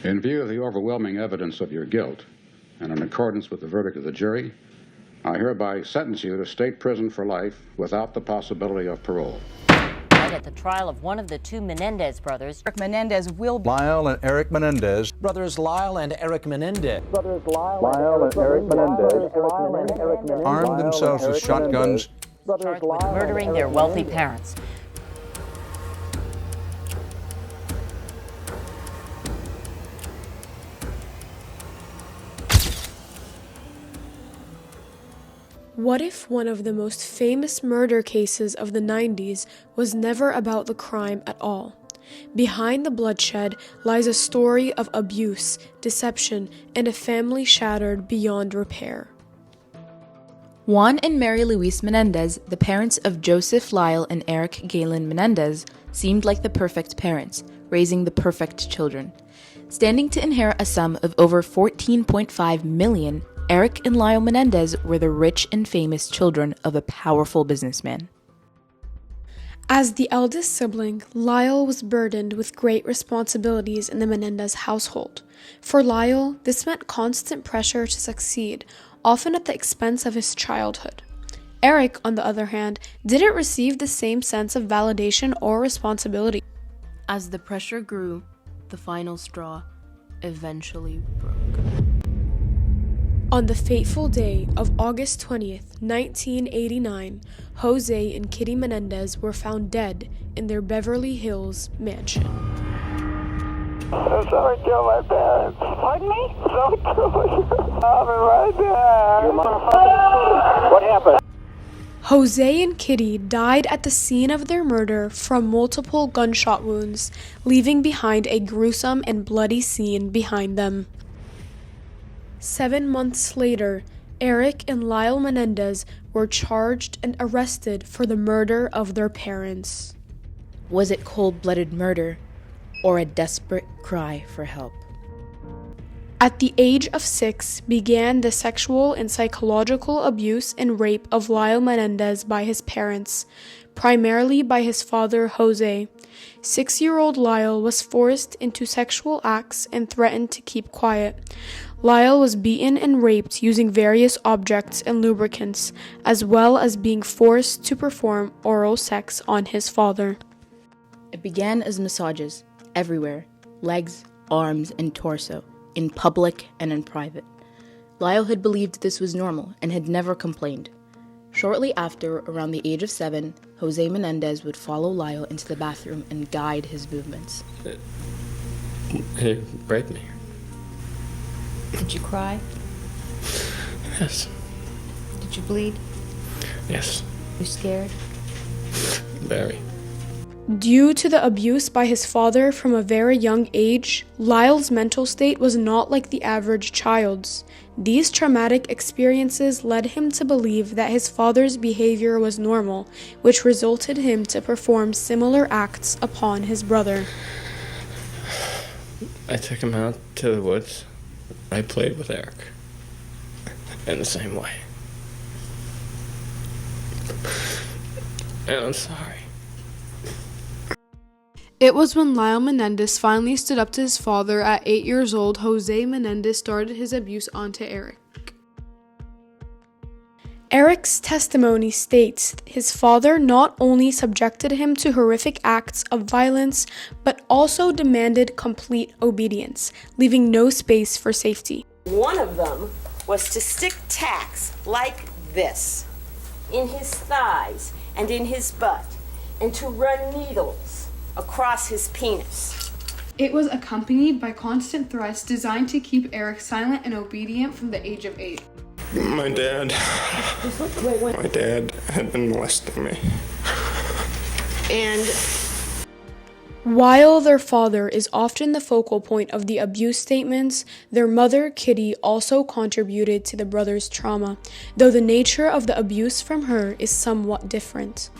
In view of the overwhelming evidence of your guilt, and in accordance with the verdict of the jury, I hereby sentence you to state prison for life without the possibility of parole. At the trial of one of the two Menendez brothers, Eric Menendez will be... Lyle and Eric Menendez. Brothers Lyle and Eric Menendez. Lyle and Eric Menendez armed themselves with shotguns. charged with murdering their wealthy parents. What if one of the most famous murder cases of the 90s was never about the crime at all? Behind the bloodshed lies a story of abuse, deception, and a family shattered beyond repair. Juan and Mary Louise Menendez, the parents of Joseph Lyle and Eric Galen Menendez, seemed like the perfect parents, raising the perfect children. Standing to inherit a sum of over $14.5 million, Eric and Lyle Menendez were the rich and famous children of a powerful businessman. As the eldest sibling, Lyle was burdened with great responsibilities in the Menendez household. For Lyle, this meant constant pressure to succeed, often at the expense of his childhood. Eric, on the other hand, didn't receive the same sense of validation or responsibility. As the pressure grew, the final straw eventually broke. On the fateful day of August 20th, 1989, Jose and Kitty Menendez were found dead in their Beverly Hills mansion. Someone killed my parents. Pardon me? Someone killed my right there. What happened? Jose and Kitty died at the scene of their murder from multiple gunshot wounds, leaving behind a gruesome and bloody scene behind them. 7 months later, Eric and Lyle Menendez were charged and arrested for the murder of their parents. Was it cold-blooded murder or a desperate cry for help? At the age of 6 began the sexual and psychological abuse and rape of Lyle Menendez by his parents, primarily by his father Jose. 6-year-old Lyle was forced into sexual acts and threatened to keep quiet. Lyle was beaten and raped using various objects and lubricants, as well as being forced to perform oral sex on his father. It began as massages, everywhere, legs, arms, and torso, in public and in private. Lyle had believed this was normal and had never complained. Shortly after, around the age of 7, Jose Menendez would follow Lyle into the bathroom and guide his movements. It raped me. Did you cry? Yes. Did you bleed? Yes. You scared? Very. Due to the abuse by his father from a very young age, Lyle's mental state was not like the average child's. These traumatic experiences led him to believe that his father's behavior was normal, which resulted him to perform similar acts upon his brother. I took him out to the woods. I played with Eric in the same way. And I'm sorry. It was when Lyle Menendez finally stood up to his father at 8 years old, Jose Menendez started his abuse onto Eric. Eric's testimony states his father not only subjected him to horrific acts of violence, but also demanded complete obedience, leaving no space for safety. One of them was to stick tacks like this in his thighs and in his butt, and to run needles across his penis. It was accompanied by constant threats designed to keep Eric silent and obedient from the age of 8. My dad had been molesting me. And While their father is often the focal point of the abuse statements, their mother, Kitty, also contributed to the brothers' trauma, though the nature of the abuse from her is somewhat different.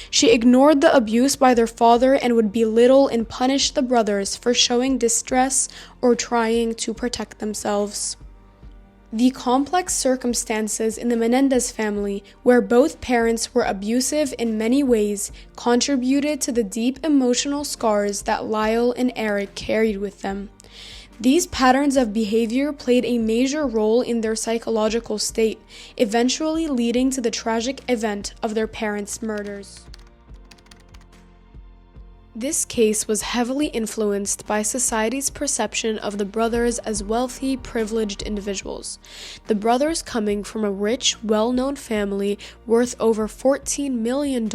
She ignored the abuse by their father and would belittle and punish the brothers for showing distress or trying to protect themselves. The complex circumstances in the Menendez family, where both parents were abusive in many ways, contributed to the deep emotional scars that Lyle and Eric carried with them. These patterns of behavior played a major role in their psychological state, eventually leading to the tragic event of their parents' murders. This case was heavily influenced by society's perception of the brothers as wealthy, privileged individuals. The brothers, coming from a rich, well-known family worth over $14 million,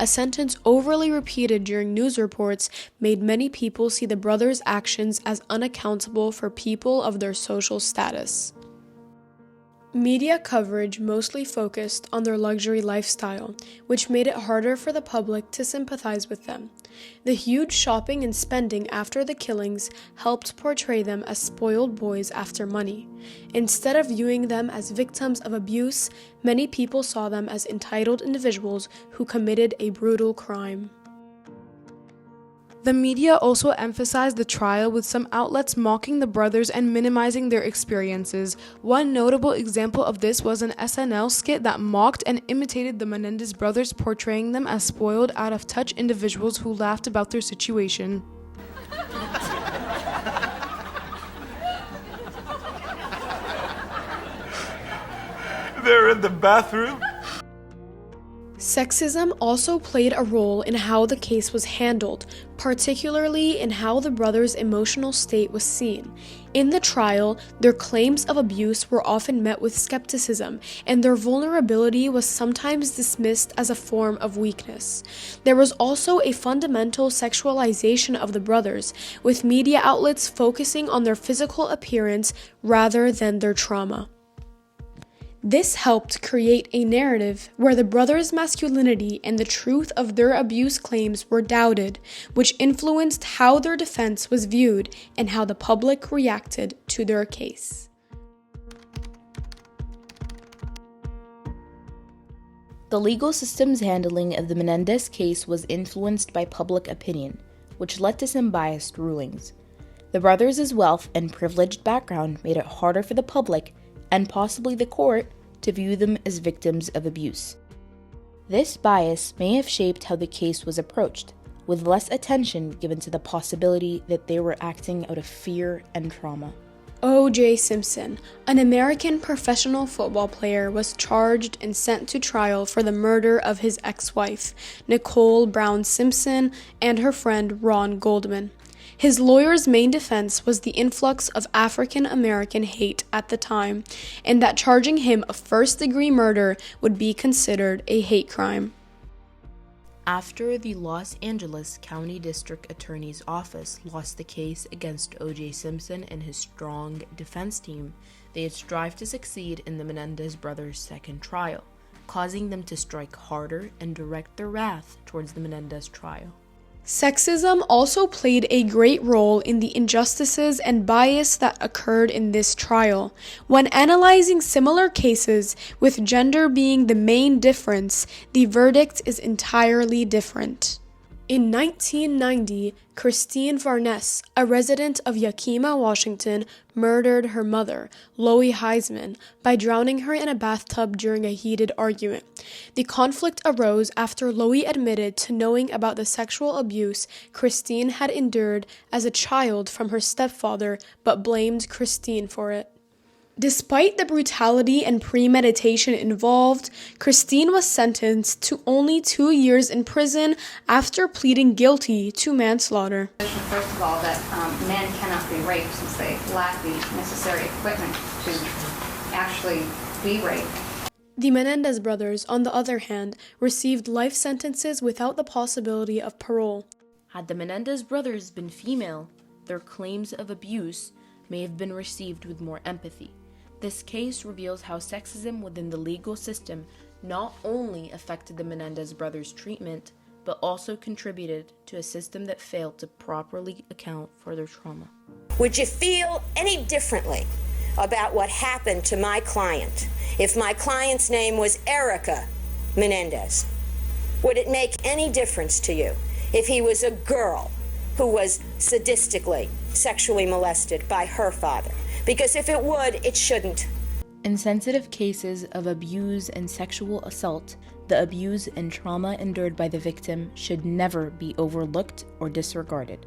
a sentence overly repeated during news reports, made many people see the brothers' actions as unaccountable for people of their social status. Media coverage mostly focused on their luxury lifestyle, which made it harder for the public to sympathize with them. The huge shopping and spending after the killings helped portray them as spoiled boys after money. Instead of viewing them as victims of abuse, many people saw them as entitled individuals who committed a brutal crime. The media also emphasized the trial, with some outlets mocking the brothers and minimizing their experiences. One notable example of this was an SNL skit that mocked and imitated the Menendez brothers, portraying them as spoiled, out-of-touch individuals who laughed about their situation. They're in the bathroom? Sexism also played a role in how the case was handled, particularly in how the brothers' emotional state was seen. In the trial, their claims of abuse were often met with skepticism, and their vulnerability was sometimes dismissed as a form of weakness. There was also a fundamental sexualization of the brothers, with media outlets focusing on their physical appearance rather than their trauma. This helped create a narrative where the brothers' masculinity and the truth of their abuse claims were doubted, which influenced how their defense was viewed and how the public reacted to their case. The legal system's handling of the Menendez case was influenced by public opinion, which led to some biased rulings. The brothers' wealth and privileged background made it harder for the public, and possibly the court, to view them as victims of abuse. This bias may have shaped how the case was approached, with less attention given to the possibility that they were acting out of fear and trauma. O.J. Simpson, an American professional football player, was charged and sent to trial for the murder of his ex-wife, Nicole Brown Simpson, and her friend Ron Goldman. His lawyer's main defense was the influx of African American hate at the time, and that charging him of first-degree murder would be considered a hate crime. After the Los Angeles County District Attorney's Office lost the case against O.J. Simpson and his strong defense team, they had strived to succeed in the Menendez brothers' second trial, causing them to strike harder and direct their wrath towards the Menendez trial. Sexism also played a great role in the injustices and bias that occurred in this trial. When analyzing similar cases, with gender being the main difference, the verdict is entirely different. In 1990, Christine Varnes, a resident of Yakima, Washington, murdered her mother, Loie Heisman, by drowning her in a bathtub during a heated argument. The conflict arose after Loie admitted to knowing about the sexual abuse Christine had endured as a child from her stepfather, but blamed Christine for it. Despite the brutality and premeditation involved, Christine was sentenced to only 2 years in prison after pleading guilty to manslaughter. First of all, that men cannot be raped since they lack the necessary equipment to actually be raped. The Menendez brothers, on the other hand, received life sentences without the possibility of parole. Had the Menendez brothers been female, their claims of abuse may have been received with more empathy. This case reveals how sexism within the legal system not only affected the Menendez brothers' treatment, but also contributed to a system that failed to properly account for their trauma. Would you feel any differently about what happened to my client if my client's name was Erica Menendez? Would it make any difference to you if he was a girl who was sadistically, sexually molested by her father? Because if it would, it shouldn't. In sensitive cases of abuse and sexual assault, the abuse and trauma endured by the victim should never be overlooked or disregarded.